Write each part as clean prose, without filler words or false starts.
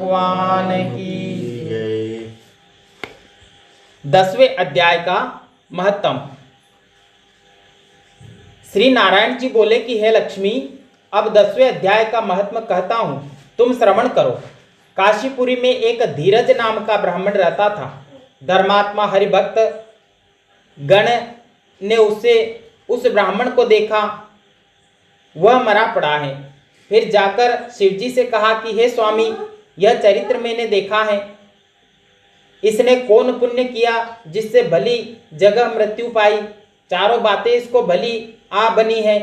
भगवान की। 10वें अध्याय का महत्तम। श्री नारायण जी बोले कि हे लक्ष्मी, अब 10वें अध्याय का महत्म कहता हूं, तुम श्रवण करो। काशीपुरी में एक धीरज नाम का ब्राह्मण रहता था। धर्मात्मा हरिभक्त गण ने उस ब्राह्मण को देखा, वह मरा पड़ा है। फिर जाकर शिवजी से कहा कि हे स्वामी, यह चरित्र मैंने देखा है, इसने कौन पुण्य किया जिससे भली जगह मृत्यु पाई। चारों बातें इसको भली आ बनी है।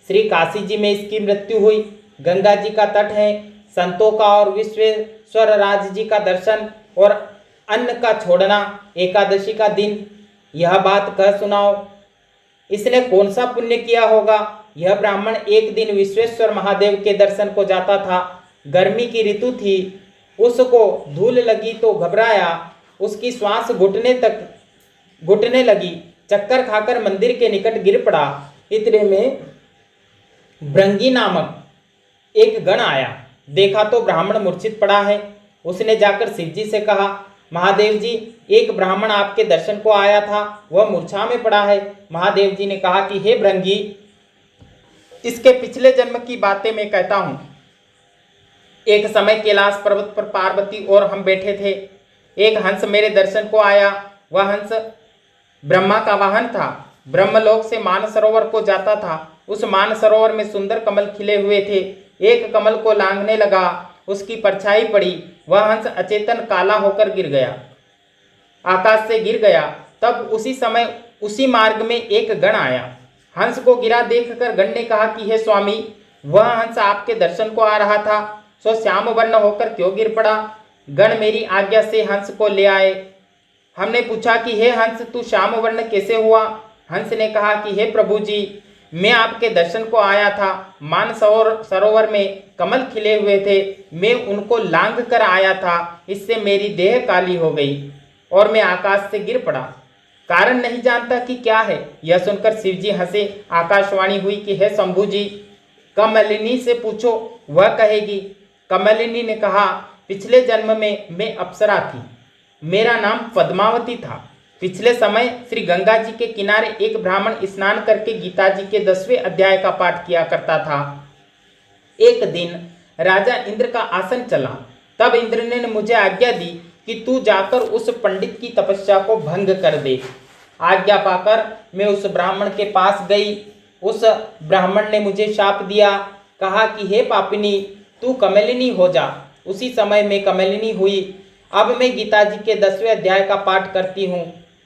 श्री काशी जी में इसकी मृत्यु हुई, गंगा जी का तट है, संतों का और विश्वेश्वर राज जी का दर्शन और अन्न का छोड़ना, एकादशी का दिन, यह बात कह सुनाओ, इसने कौन सा पुण्य किया होगा। यह ब्राह्मण एक दिन विश्वेश्वर महादेव के दर्शन को जाता था। गर्मी की ऋतु थी, उसको धूल लगी तो घबराया, उसकी श्वास घुटने लगी, चक्कर खाकर मंदिर के निकट गिर पड़ा। इतने में भृंगी नामक एक गण आया, देखा तो ब्राह्मण मूर्छित पड़ा है। उसने जाकर शिवजी से कहा, महादेव जी, एक ब्राह्मण आपके दर्शन को आया था, वह मूर्छा में पड़ा है। महादेव जी ने कहा कि हे भृंगी, इसके पिछले जन्म की बातें मैं कहता हूं। एक समय कैलाश पर्वत पर पार्वती और हम बैठे थे। एक हंस मेरे दर्शन को आया। वह हंस ब्रह्मा का वाहन था। ब्रह्मलोक से मानसरोवर को जाता था। उस मानसरोवर में सुंदर कमल खिले हुए थे। एक कमल को लांघने लगा, उसकी परछाई पड़ी, वह हंस अचेतन काला होकर गिर गया, आकाश से गिर गया। तब उसी समय उसी मार्ग में एक गण आया। हंस को गिरा देखकर गण ने कहा कि हे स्वामी, वह हंस आपके दर्शन को आ रहा था, सो श्याम वर्ण होकर क्यों गिर पड़ा। गण मेरी आज्ञा से हंस को ले आए। हमने पूछा कि हे हंस, तू श्याम वर्ण कैसे हुआ। हंस ने कहा कि हे प्रभु जी, मैं आपके दर्शन को आया था। मान सरोवर में कमल खिले हुए थे, मैं उनको लांघ कर आया था, इससे मेरी देह काली हो गई और मैं आकाश से गिर पड़ा। कारण नहीं जानता कि क्या है। यह सुनकर शिवजी हंसे। आकाशवाणी हुई कि हे शंभु जी, कमलिनी से पूछो, वह कहेगी। कमलिनी ने कहा, पिछले जन्म में मैं अप्सरा थी, मेरा नाम पद्मावती था। पिछले समय श्री गंगा जी के किनारे एक ब्राह्मण स्नान करके गीता जी के 10वें अध्याय का पाठ किया करता था। एक दिन राजा इंद्र का आसन चला। तब इंद्र ने मुझे आज्ञा दी कि तू जाकर उस पंडित की तपस्या को भंग कर दे। आज्ञा पाकर मैं उस ब्राह्मण के पास गई। उस ब्राह्मण ने मुझे शाप दिया, कहा कि हे पापिनी, तू कमलिनी हो जा। उसी समय मैं कमलिनी हुई। अब मैं गीता जी के 10वें अध्याय का पाठ करती हूँ,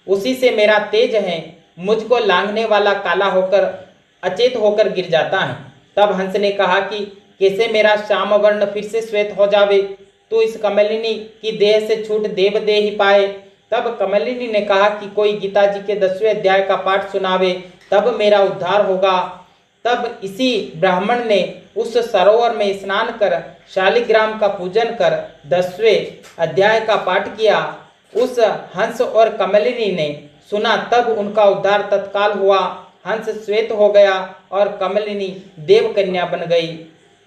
उसी से मेरा तेज है। मुझको लांघने वाला काला होकर अचेत होकर गिर जाता है। तब हंस ने कहा कि कैसे मेरा श्याम वर्ण फिर से श्वेत हो जावे, तो इस कमलिनी की देह से छूट देव देह ही पाए। तब कमलिनी ने कहा कि कोई गीता जी के 10वें अध्याय का पाठ सुनावे, तब मेरा उद्धार होगा। तब इसी ब्राह्मण ने उस सरोवर में स्नान कर शालिग्राम का पूजन कर 10वें अध्याय का पाठ किया। उस हंस और कमलिनी ने सुना, तब उनका उद्धार तत्काल हुआ। हंस श्वेत हो गया और कमलिनी देव कन्या बन गई।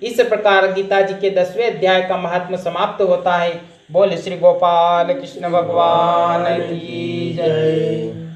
इस प्रकार गीता जी के 10वें अध्याय का महात्म समाप्त होता है। बोल श्री गोपाल कृष्ण भगवान की जय।